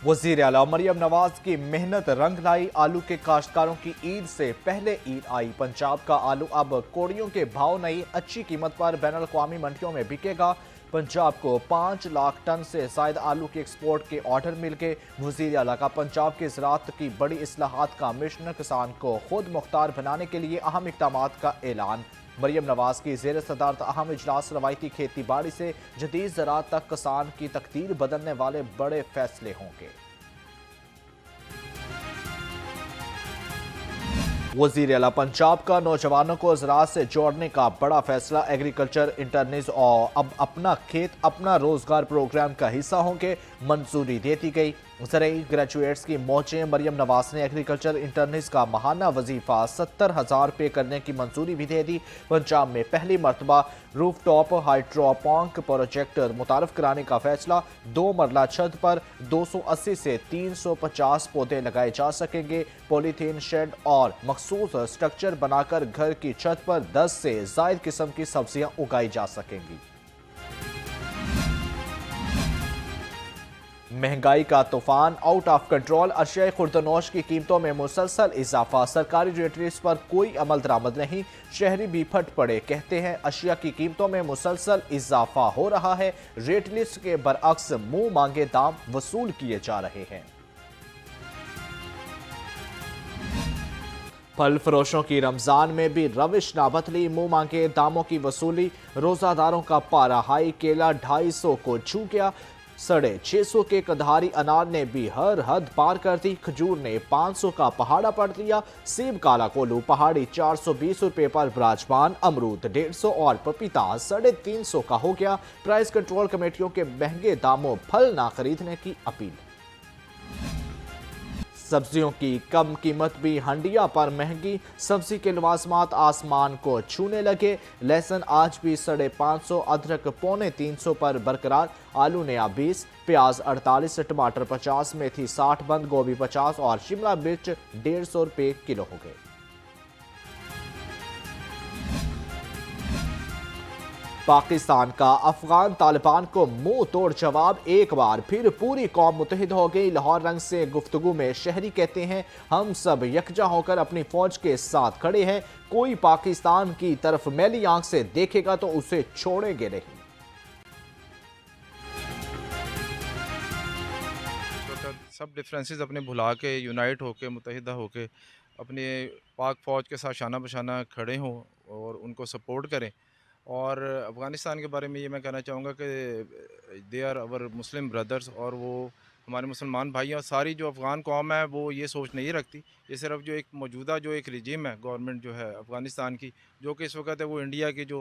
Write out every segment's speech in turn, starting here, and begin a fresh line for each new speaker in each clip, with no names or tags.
वजीर आला मरियम नवाज की मेहनत रंग लाई। आलू के काश्तकारों की ईद से पहले ईद आई। पंजाब का आलू अब कोड़ियों के भाव नहीं, अच्छी कीमत पर बैनुल अक़वामी मंडियों में बिकेगा। पंजाब को 5 लाख टन से जायद आलू के एक्सपोर्ट के ऑर्डर मिल गए। वजीर आला का पंजाब की ज़राअत की बड़ी इस्लाहात का मिशन, किसान को खुद मुख्तार बनाने के लिए अहम इक़दामात का ऐलान। मरियम नवाज की ज़ेर सदारत अहम इजलास, रवायती खेती बाड़ी से जदीद ज़राअत तक किसान की तकदीर बदलने वाले बड़े फैसले होंगे। वज़ीर आला पंजाब का नौजवानों को ज़राअत से जोड़ने का बड़ा फैसला। एग्रीकल्चर इंटर्निस और अब अपना खेत अपना रोजगार प्रोग्राम का हिस्सा होंगे, मंजूरी दे दी गई। ज़रई ग्रेजुएट्स की मौजें। मरियम नवाज ने एग्रीकल्चर इंटर्निस का माहाना वजीफा 70,000 पे करने की मंजूरी भी दे दी। पंजाब में पहली मरतबा रूफ टॉप हाइड्रोपॉनिक प्रोजेक्ट मुतारफ कराने का फैसला। 2 मरला छत पर 280 से 350 पौधे लगाए जा सकेंगे। पॉलीथीन शेड और मखसूस स्ट्रक्चर बनाकर घर की छत पर 10 से जायद किस्म की सब्जियां उगाई जा सकेंगी। महंगाई का तूफान आउट ऑफ कंट्रोल। अशिया खुर्दनोश की कीमतों में मुसलसल इजाफा। सरकारी रेट लिस्ट पर कोई अमल दरामद नहीं, शहरी भी फट पड़े। कहते हैं अशिया की कीमतों में मुसलसल इजाफा हो रहा है, रेट लिस्ट के बरअक्स मुंह मांगे दाम वसूल किए जा रहे हैं। फल फरोशों की रमजान में भी रविश ना बदली, मुंह मांगे दामों की वसूली। रोजादारों का पारा हाई। केला 250 को छू गया। 650 के कंधारी अनार ने भी हर हद पार कर दी। खजूर ने 500 का पहाड़ा पढ़ दिया। सेब काला कोलू पहाड़ी 420 रुपए पर विराजमान। अमरूद 150 और पपीता 350 का हो गया। प्राइस कंट्रोल कमेटियों के महंगे दामों फल ना खरीदने की अपील। सब्जियों की कम कीमत भी हंडिया पर महंगी। सब्जी के लवाजमात आसमान को छूने लगे। लहसुन आज भी 550, अदरक 250 पर बरकरार। आलू नया 20, प्याज 48, टमाटर 50, मेथी 60, बंद गोभी 50 और शिमला मिर्च 150 रुपए किलो हो गए। पाकिस्तान का अफगान तालिबान को मुंह तोड़ जवाब। एक बार फिर पूरी कौम मुत्तहिद हो गई। लाहौर रंग से गुफ्तगू में शहरी कहते हैं हम सब यकजा होकर अपनी फौज के साथ खड़े हैं। कोई पाकिस्तान की तरफ मैली आंख से देखेगा तो उसे छोड़ेंगे नहीं।
सब डिफरेंसेस अपने भुला के यूनाइट होके मुत्तहिदा होके अपने पाक फ़ौज के साथ शाना बशाना खड़े हों और उनको सपोर्ट करें। और अफ़गानिस्तान के बारे में ये मैं कहना चाहूँगा कि they are our Muslim brothers, और वो हमारे मुसलमान भाई हैं। और सारी जो अफ़गान कौम है वो ये सोच नहीं रखती। ये सिर्फ जो एक मौजूदा जो एक रिजीम है, गवर्नमेंट जो है अफ़गानिस्तान की, जो कि इस वक्त है वो इंडिया की जो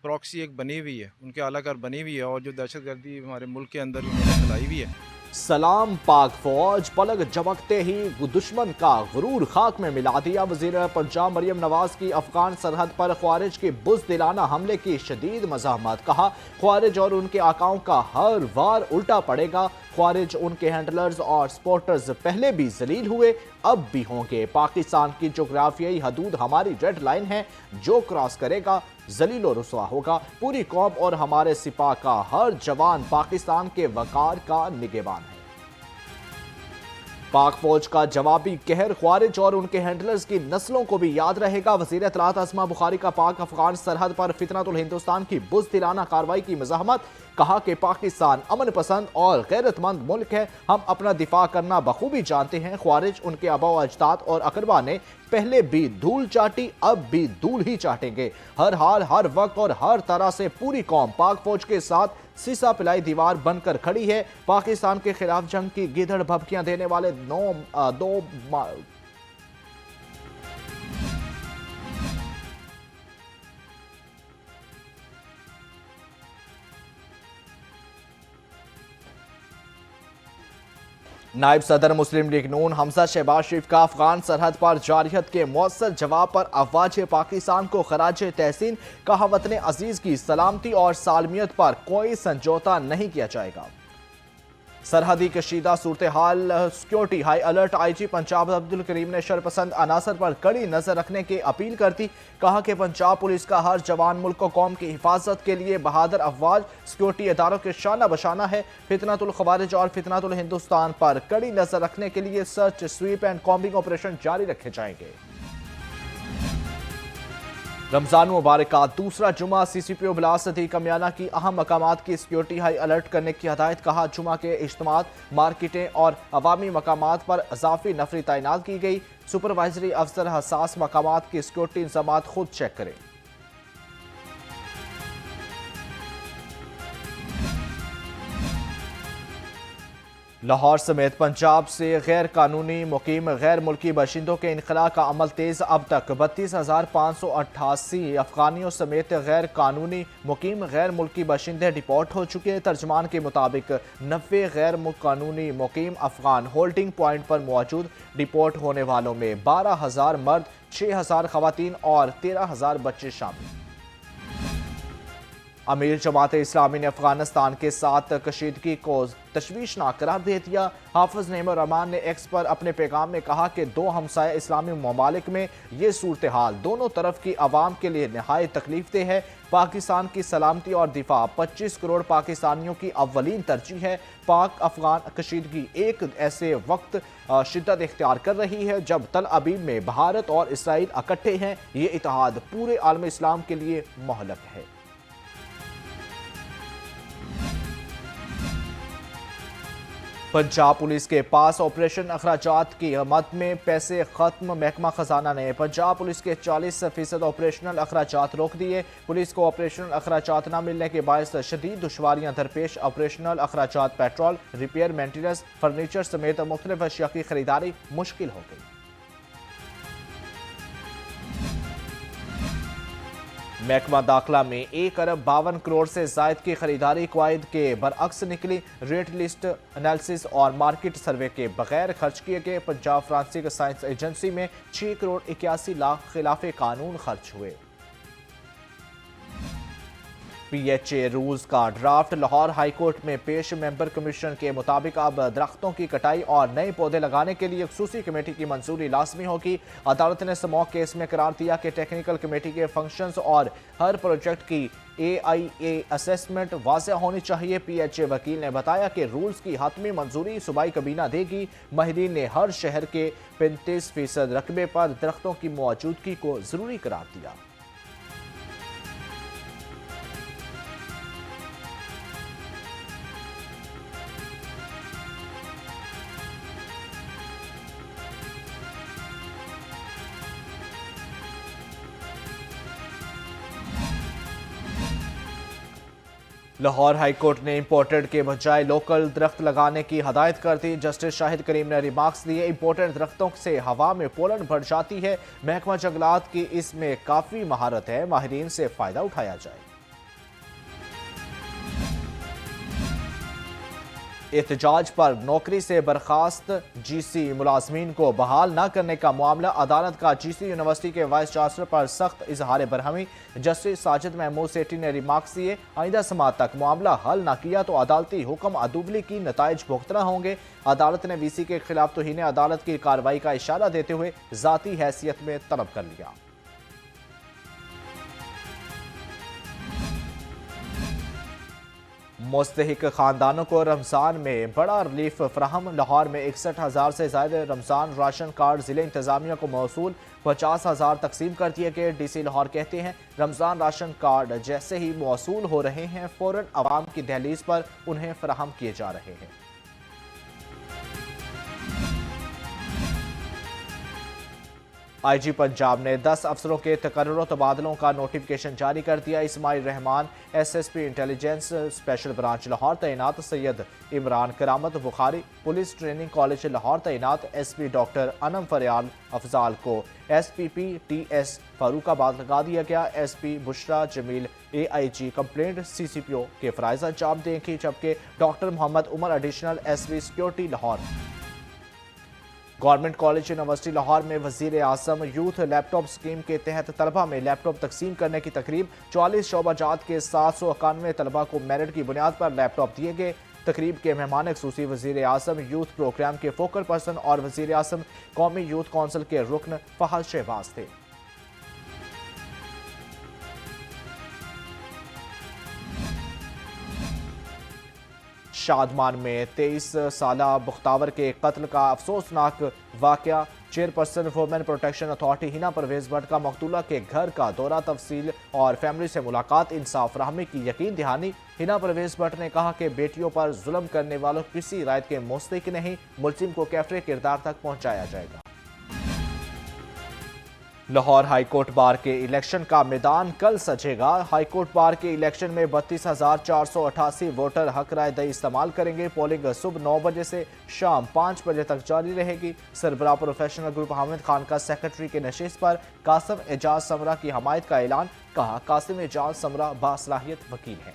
प्रॉक्सी एक बनी हुई है, उनके आलाकार बनी हुई है, और जो दहशतगर्दी हमारे मुल्क के अंदर उन्होंने फैलाई हुई है।
सलाम पाक फौज। पलक झपकते ही दुश्मन का गुरूर खाक में मिला दिया। वज़ीर पंजाब मरियम नवाज की अफगान सरहद पर ख्वारिज के बुज़दिलाना हमले की शदीद मज़ाहमत। कहा ख्वारिज और उनके आकाओं का हर वार उल्टा पड़ेगा। ख्वारिज, उनके हैंडलर्स और सपोर्टर्स पहले भी जलील हुए, अब भी होंगे। पाकिस्तान की जोग्राफियाई हदूद हमारी रेड लाइन है, जो क्रॉस करेगा जलील और रुसवा होगा। पूरी कौम और हमारे सिपाह का हर जवान पाकिस्तान के वकार का निगहबान है। पाक फौज का जवाबी कहर ख्वारिज और उनके हैंडलर्स की नस्लों को भी याद रहेगा। वज़ीर इत्तलात अस्मा बुखारी का पाक अफगान सरहद पर फितनतुल हिंदुस्तान की बुज़दिलाना कार्रवाई की मज़ाहमत। कहा कि पाकिस्तान अमन पसंद और गैरतमंद मुल्क है, हम अपना दिफा करना बखूबी जानते हैं। ख्वारिज, उनके आबा अजदाद और अकरबा ने पहले भी धूल चाटी, अब भी धूल ही चाटेंगे। हर हाल, हर वक्त और हर तरह से पूरी कौम पाक फौज के साथ सीसा पिलाई दीवार बनकर खड़ी है। पाकिस्तान के खिलाफ जंग की गिदड़ भभकियां देने वाले दो नायब सदर मुस्लिम लीग नून हमजा शहबाज शरीफ का अफगान सरहद पर जारियत के मौसर जवाब पर अफवाज पाकिस्तान को खराज तहसीन। कहा वतन अजीज की सलामती और सालमियत पर कोई समझौता नहीं किया जाएगा। सरहदी कशीदा सूरत हाल security high alert. IG Punjab Abdul Karim ने शरपसंद अनासर पर कड़ी नजर रखने की अपील कर दी। कहा कि पंजाब पुलिस का हर जवान मुल्क और कौम की हिफाजत के लिए बहादुर अफवाज सिक्योरिटी इदारों के शाना बशाना है। फितनतुल खवारिज और फितनतुल हिंदुस्तान पर कड़ी नजर रखने के लिए search SVEEP and combing operation जारी रखे जाएंगे। रमजान मुबारक का दूसरा जुमा। CCPO बिलाल सदीक कमियाना की अहम मकामात की सिक्योरिटी हाई अलर्ट करने की हदायत। कहा जुमा के इज्तिमात, मार्केटें और अवामी मकामात पर इजाफी नफरी तैनात की गई। सुपरवाइजरी अफसर हसास मकामात की सिक्योरिटी इंतजामात खुद चेक करें। लाहौर समेत पंजाब से गैर कानूनी मुकीम गैर मुल्की बाशिंदों के इनखला का अमल तेज। अब तक 32,588 अफगानियों समेत गैर कानूनी मुकीम गैर मुल्की बाशिंदे डिपोर्ट हो चुके हैं। तर्जमान के मुताबिक 90 गैर कानूनी मुकीम अफगान होल्डिंग पॉइंट पर मौजूद। डिपोर्ट होने वालों में 12,000 मर्द, 6,000 खवातीन और 13,000 बच्चे शामिल। अमीर जमात इस्लामी ने अफगानिस्तान के साथ कशीदगी को तशवीशनाक करार दे दिया। हाफिज नेमर रहमान ने एक्स पर अपने पैगाम में कहा कि दो हमसाये इस्लामी ममालिक में ये सूरत हाल दोनों तरफ की आवाम के लिए नहायत तकलीफदेह है। पाकिस्तान की सलामती और दिफा 25 करोड़ पाकिस्तानियों की अव्वलीन तरजीह है। पाक अफगान कशीदगी एक ऐसे वक्त शिद्दत इख्तियार कर रही है जब तल अबीब में भारत और इसराइल इकट्ठे हैं। ये इत्तेहाद पूरे आलम इस्लाम के लिए मोहलक है। पंजाब पुलिस के पास ऑपरेशन अखराजात की मद में पैसे खत्म। महकमा खजाना ने पंजाब पुलिस के 40% ऑपरेशनल अखराजात रोक दिए। पुलिस को ऑपरेशनल अखराजात न मिलने के बायस शदीद दुश्वारियां दरपेश। ऑपरेशनल अखराजात पेट्रोल, रिपेयर, मेंटेनेंस, फर्नीचर समेत मुख्तलिफ अशिया की खरीदारी मुश्किल हो गई। महकमा दाखिला में 1 अरब 52 करोड़ से जायद की खरीदारी क्वाइद के बरअक्स निकली। रेट लिस्ट एनालिसिस और मार्केट सर्वे के बगैर खर्च किए गए। पंजाब फ्रांसिक साइंस एजेंसी में 6 करोड़ 81 लाख खिलाफ कानून खर्च हुए। PHA रूल्स का ड्राफ्ट लाहौर हाई कोर्ट में पेश। मेंबर कमीशन के मुताबिक अब दरख्तों की कटाई और नए पौधे लगाने के लिए खसूसी कमेटी की मंजूरी लाजमी होगी। अदालत ने स्मॉक केस में करार दिया कि टेक्निकल कमेटी के फंक्शंस और हर प्रोजेक्ट की AIA असेसमेंट वाज़ेह होनी चाहिए। PHA वकील ने बताया कि रूल्स की हतमी मंजूरी सूबाई कबीना देगी। माहिरीन ने हर शहर के 35% रकबे पर दरख्तों की मौजूदगी को जरूरी करार दिया। लाहौर हाई कोर्ट ने इंपोर्टेड के बजाय लोकल दरख्त लगाने की हदायत कर दी। जस्टिस शाहिद करीम ने रिमार्क्स दिए, इंपोर्टेड दरख्तों से हवा में पोलन बढ़ जाती है। महकमा जंगलात की इसमें काफ़ी महारत है, माहिरीन से फ़ायदा उठाया जाए। एहतजाज पर नौकरी से बर्खास्त GC मुलाजमीन को बहाल न करने का मामला। अदालत का GC यूनिवर्सिटी के वाइस चांसलर पर सख्त इजहार बरहमी। जस्टिस साजिद महमूद सेठी ने रिमार्क्स दिए, आइंदा समात तक मामला हल न किया तो अदालती हुक्म अदुबली की नताइज भुगतना होंगे। अदालत ने VC के खिलाफ तौहीन अदालत की कार्रवाई का इशारा देते हुए जाती हैसियत में तलब कर लिया। मुस्तहिक खानदानों को रमज़ान में बड़ा रिलीफ फराहम। लाहौर में 61,000 से ज़्यादा रमज़ान राशन कार्ड ज़िले इंतज़ामिया को मौसूल। 50,000 तकसीम कर दिए गए। DC लाहौर कहते हैं रमज़ान राशन कार्ड जैसे ही मौसूल हो रहे हैं फ़ौरन आवाम की दहलीज पर उन्हें फराहम किए जा रहे हैं। IG पंजाब ने 10 अफसरों के तकर्रुर तबादलों का नोटिफिकेशन जारी कर दिया। Ismail Rahman SSP intelligence special branch Lahore तैनात। Syed Imran Karamat Bukhari police training college Lahore तैनात। SP डॉक्टर अनम फरियाल अफजाल को SPP TS फारूकाबाद लगा दिया गया। SP Bushra Jamil AIG complaint CCPO के फराइज अंजाम देंगी, जबकि doctor Muhammad Umar additional SP security Lahore. Government college university Lahore में वजीर आजम यूथ लैपटॉप स्कीम के तहत तलबा में लैपटॉप तकसीम करने की तकरीब। 44 शोबाजात के 791 तलबा को मेरिट की बुनियाद पर लैपटॉप दिए गए। तकरीब के मेहमान खसूसी वज़ीर आज़म यूथ प्रोग्राम के फोकल पर्सन और वज़ीर आज़म कौमी यूथ कौंसिल के रुकन फहद शहबाज थे। शादमान में 23 साला मुख्तावर के कत्ल का अफसोसनाक वाकया। Chairperson women protection authority Hina Parvez Bhatt का मकतूला के घर का दौरा, तफसील और फैमिली से मुलाकात, इंसाफ फराहमी की यकीन दहानी। हिना परवेज भट्ट ने कहा कि बेटियों पर जुल्म करने वालों किसी रायत के मुस्तहिक नहीं, मुलजिम को कैफरे किरदार तक पहुंचाया जाएगा। लाहौर हाईकोर्ट बार के इलेक्शन का मैदान कल सजेगा। हाईकोर्ट बार के इलेक्शन में 32,488 वोटर हक राय दही इस्तेमाल करेंगे। पोलिंग सुबह 9 बजे से शाम 5 बजे तक जारी रहेगी। सरबराह प्रोफेशनल ग्रुप हामिद खान का सेक्रेटरी के नशिस्त पर कासिम एजाज समरा की हमायत का ऐलान। कहा, कासिम एजाज समरा बासलाहियत वकील हैं।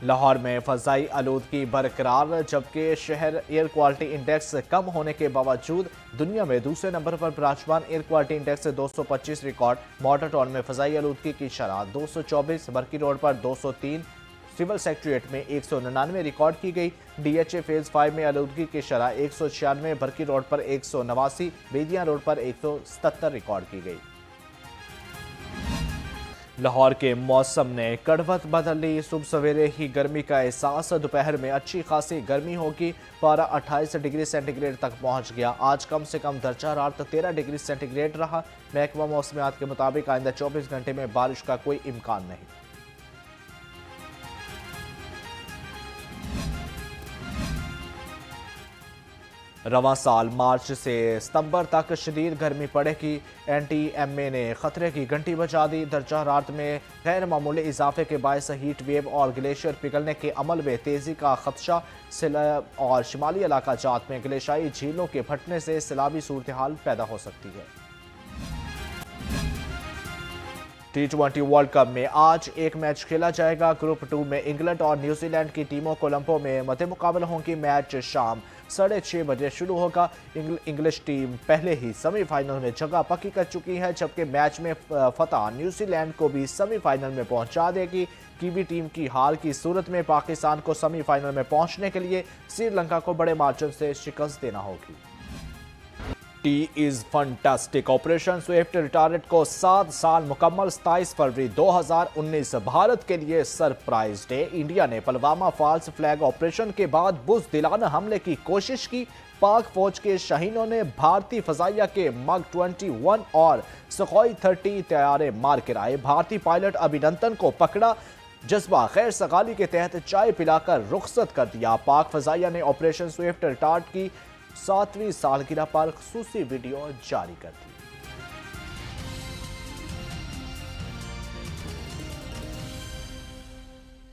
लाहौर में फ़ज़ाई आलूदगी बरकरार, जबकि शहर एयर क्वालिटी इंडेक्स कम होने के बावजूद दुनिया में दूसरे नंबर पर विराजमान। Air quality index 225 record. Model town में फ़ज़ाई आलूदगी की शरह 224, बरकी रोड पर 203, सिविल सेक्रेटरीट में 199 रिकॉर्ड की गई। DHA फेज़ 5 में आलूदगी की शरह 196, बरकी रोड पर 189, बेदिया रोड पर 177 रिकॉर्ड की गई। लाहौर के मौसम ने कड़वत बदल ली। सुबह सवेरे ही गर्मी का एहसास, दोपहर में अच्छी खासी गर्मी होगी। पारा 28 डिग्री सेंटीग्रेड तक पहुंच गया। आज कम से कम दर्जा हरारत 13 डिग्री सेंटीग्रेड रहा। महकमा मौसमियात के मुताबिक आइंदा 24 घंटे में बारिश का कोई इम्कान नहीं। रवां साल मार्च से सितंबर तक शदीद गर्मी पड़ेगी। NTMA ने खतरे की घंटी बजा दी। दर्जा हरारत में गैर मामूली इजाफे के बायस हीट वेव और ग्लेशियर पिघलने के अमल में तेजी का खदशा। सैलाब और शिमाली इलाका जात में ग्लेशियाई झीलों के फटने से सैलाबी सूरत हाल पैदा हो सकती है। T20 वर्ल्ड कप में आज एक मैच खेला जाएगा। ग्रुप 2 में इंग्लैंड और न्यूजीलैंड की टीमों कोलंबो में मद्दे मुकाबला होंगी। मैच शाम 6:30 बजे शुरू होगा। इंग्लिश टीम पहले ही सेमीफाइनल में जगह पक्की कर चुकी है, जबकि मैच में फतह न्यूजीलैंड को भी सेमीफाइनल में पहुंचा देगी। कीवी टीम की हार की सूरत में पाकिस्तान को सेमीफाइनल में पहुंचने के लिए श्रीलंका को बड़े मार्जिन से शिकस्त देना होगी। T is fantastic. Operation Swift retirement को 7 साल मुकम्मल। 27 फरवरी 2019 भारत के लिए सरप्राइज डे। इंडिया ने पुलवामा फॉल्स फ्लैग ऑपरेशन के बाद बुज़दिलाना हमले की कोशिश की। पाक फौज के शाहीनों ने भारतीय फजाइया के मग 21 और सुखोई 30 तैयारे मार गिराए। भारतीय पायलट अभिनंदन को पकड़ा। जज्बा खैर सगाली के तहत चाय पिलाकर रुखसत कर दिया। पाक फजाइया ने ऑपरेशन स्विफ्ट रिटायरमेंट की 7वीं सालगिरह पर खुसूसी वीडियो जारी कर दी।